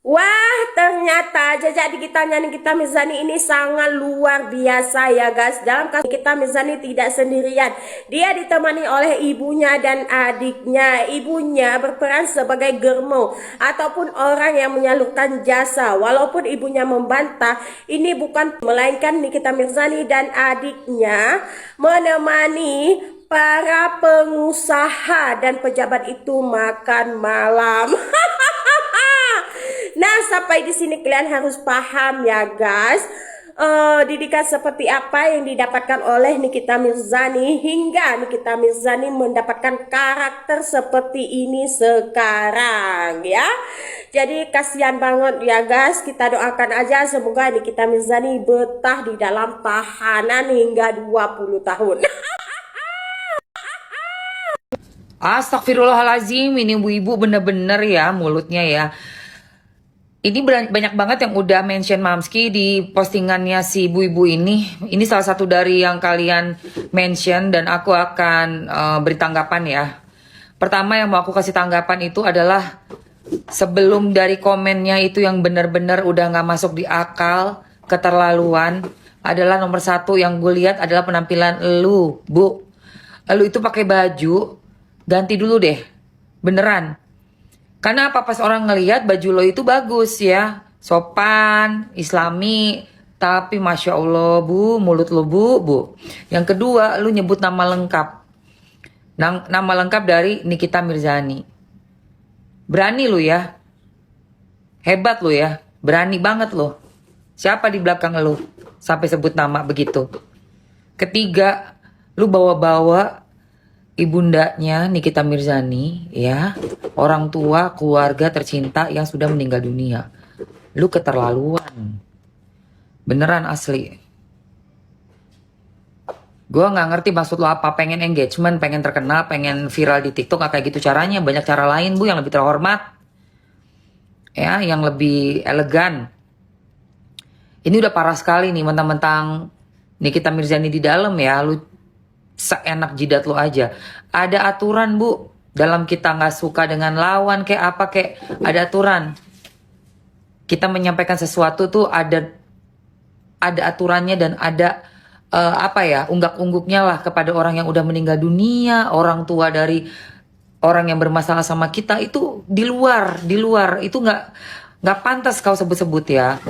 Wah, ternyata jejak digitalnya Nikita Mirzani ini sangat luar biasa ya guys. Dalam kasus Nikita Mirzani tidak sendirian. Dia ditemani oleh ibunya dan adiknya. Ibunya berperan sebagai germo ataupun orang yang menyalurkan jasa. Walaupun ibunya membantah, ini bukan melainkan Nikita Mirzani dan adiknya menemani para pengusaha dan pejabat itu makan malam. Nah, sampai di sini kalian harus paham ya guys. Didikan seperti apa yang didapatkan oleh Nikita Mirzani hingga Nikita Mirzani mendapatkan karakter seperti ini sekarang ya. Jadi kasihan banget ya guys. Kita doakan aja semoga Nikita Mirzani betah di dalam tahanan hingga 20 tahun. Astagfirullahalazim, ini ibu-ibu bener-bener ya mulutnya ya. Ini banyak banget yang udah mention Mamski di postingannya si ibu-ibu ini. Ini salah satu dari yang kalian mention dan aku akan beri tanggapan ya. Pertama yang mau aku kasih tanggapan itu adalah sebelum dari komennya itu yang bener-bener udah nggak masuk di akal, keterlaluan, adalah nomor satu yang gue lihat adalah penampilan lu, Bu. Lu itu pakai baju, ganti dulu deh, beneran. Karena apa, pas orang ngelihat baju lo itu bagus ya, sopan, islami, tapi masya Allah bu, mulut lo bu. Yang kedua, lu nyebut nama lengkap, nama lengkap dari Nikita Mirzani. Berani lu ya, hebat lu ya, berani banget lo. Siapa di belakang lu sampai sebut nama begitu? Ketiga, lu bawa-bawa ibundanya Nikita Mirzani ya, orang tua keluarga tercinta yang sudah meninggal dunia. Lu keterlaluan, beneran asli. Gue nggak ngerti maksud lo apa, pengen engagement, pengen terkenal, pengen viral di TikTok, nggak kayak gitu caranya. Banyak cara lain bu yang lebih terhormat ya, yang lebih elegan. Ini udah parah sekali nih, mentang-mentang Nikita Mirzani di dalam ya, lu seenak jidat lo aja. Ada aturan bu, dalam kita nggak suka dengan lawan kayak apa kayak, ada aturan. Kita menyampaikan sesuatu tuh ada aturannya dan ada apa ya, unggak-ungguknya lah kepada orang yang udah meninggal dunia, orang tua dari orang yang bermasalah sama kita. Itu di luar itu nggak pantas kau sebut-sebut ya.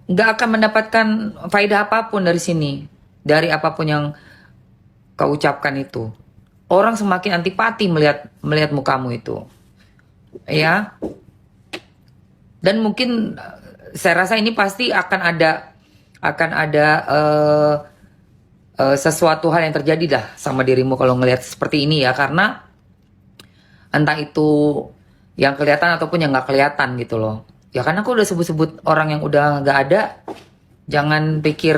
Nggak akan mendapatkan faedah apapun dari sini, dari apapun yang kau ucapkan itu. Orang semakin antipati melihat mukamu itu, ya. Dan mungkin saya rasa ini pasti akan ada sesuatu hal yang terjadi dah sama dirimu kalau ngelihat seperti ini ya, karena entah itu yang kelihatan ataupun yang nggak kelihatan gitu loh. Ya karena aku udah sebut-sebut orang yang udah nggak ada, jangan pikir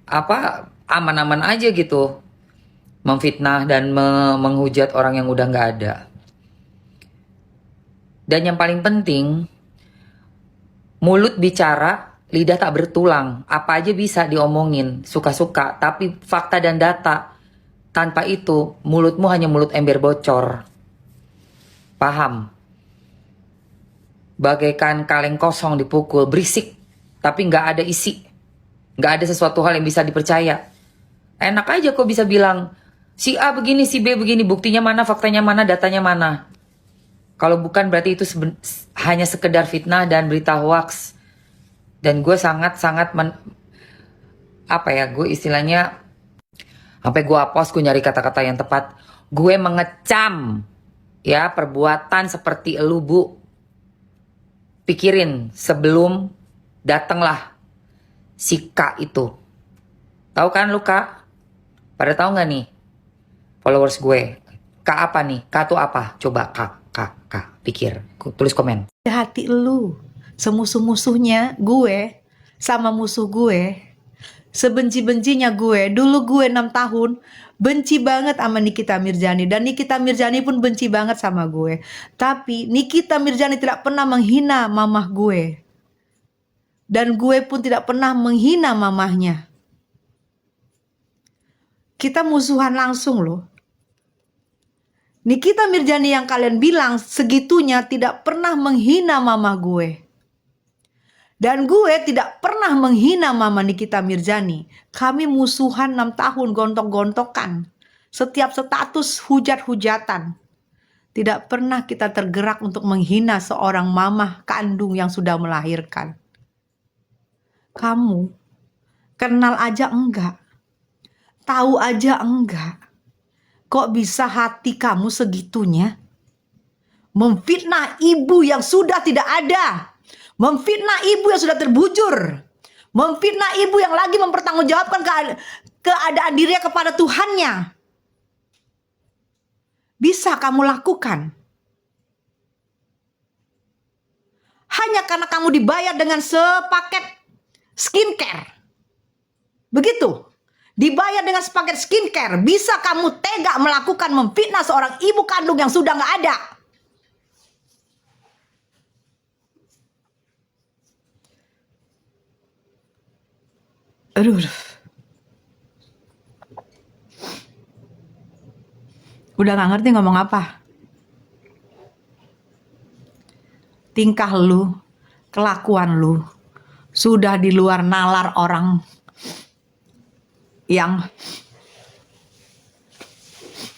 apa aman-aman aja gitu memfitnah dan menghujat orang yang udah nggak ada. Dan yang paling penting, mulut bicara, lidah tak bertulang. Apa aja bisa diomongin, suka-suka. Tapi fakta dan data, tanpa itu mulutmu hanya mulut ember bocor. Paham? Bagaikan kaleng kosong dipukul, berisik, tapi nggak ada isi. Nggak ada sesuatu hal yang bisa dipercaya. Enak aja kok bisa bilang, si A begini, si B begini, buktinya mana, faktanya mana, datanya mana. Kalau bukan berarti itu hanya sekedar fitnah dan berita hoax. Dan gue sangat-sangat apa ya, gue istilahnya, sampai gue hapus, gue nyari kata-kata yang tepat. Gue mengecam ya perbuatan seperti elu bu. Pikirin sebelum datanglah si Kak itu. Tahu kan lu Kak? Pada tahu nggak nih followers gue? Kak apa nih? Kak tuh apa? Coba Kak. Pikir. Tulis komen. Hati lu, semusuh-musuhnya gue sama musuh gue, sebenci-bencinya gue. Dulu gue 6 tahun benci banget sama Nikita Mirzani, dan Nikita Mirzani pun benci banget sama gue. Tapi Nikita Mirzani tidak pernah menghina mamah gue, dan gue pun tidak pernah menghina mamahnya. Kita musuhan langsung loh. Nikita Mirzani yang kalian bilang segitunya tidak pernah menghina mama gue. Dan gue tidak pernah menghina mama Nikita Mirzani. Kami musuhan 6 tahun, gontok-gontokan. Setiap status hujat-hujatan. Tidak pernah kita tergerak untuk menghina seorang mama kandung yang sudah melahirkan. Kamu kenal aja enggak? Tahu aja enggak? Kok bisa hati kamu segitunya? Memfitnah ibu yang sudah tidak ada. Memfitnah ibu yang sudah terbujur. Memfitnah ibu yang lagi mempertanggungjawabkan keadaan dirinya kepada Tuhannya. Bisa kamu lakukan. Hanya karena kamu dibayar dengan sepaket skincare. Begitu. Dibayar dengan sepaket skincare, bisa kamu tega melakukan memfitnah seorang ibu kandung yang sudah nggak ada. Aduh. Udah nggak ngerti ngomong apa. Tingkah lu, kelakuan lu, sudah di luar nalar orang yang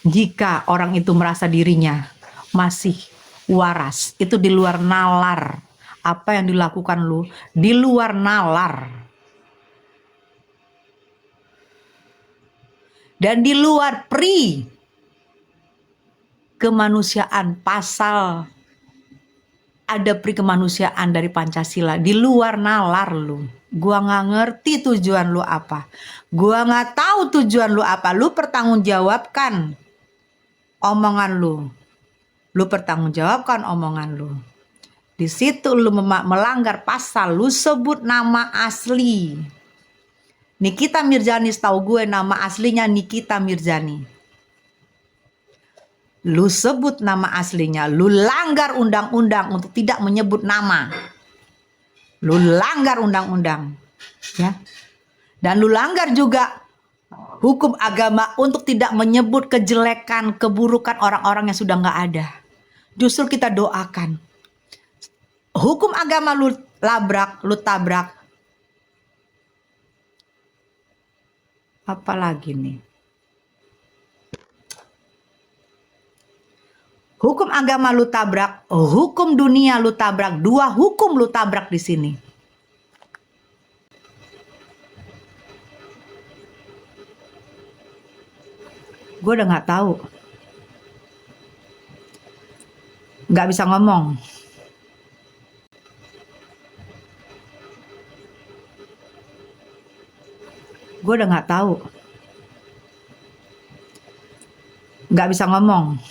jika orang itu merasa dirinya masih waras, itu di luar nalar. Apa yang dilakukan lu di luar nalar. Dan di luar pri kemanusiaan, pasal ada pri kemanusiaan dari Pancasila. Di luar nalar lu. Gua nggak ngerti tujuan lu apa. Gua nggak tahu tujuan lu apa. Lu pertanggungjawabkan omongan lu. Lu pertanggungjawabkan omongan lu. Di situ lu melanggar pasal. Lu sebut nama asli. Nikita Mirzani, setahu gue nama aslinya Nikita Mirzani. Lu sebut nama aslinya. Lu langgar undang-undang untuk tidak menyebut nama. Lu langgar undang-undang, ya. Dan lu langgar juga hukum agama untuk tidak menyebut kejelekan, keburukan orang-orang yang sudah nggak ada. Justru kita doakan. Hukum agama lu labrak, lu tabrak. Apalagi nih? Hukum agama lu tabrak, hukum dunia lu tabrak, 2 hukum lu tabrak di sini. Gue udah nggak tahu, nggak bisa ngomong. Gue udah nggak tahu, nggak bisa ngomong.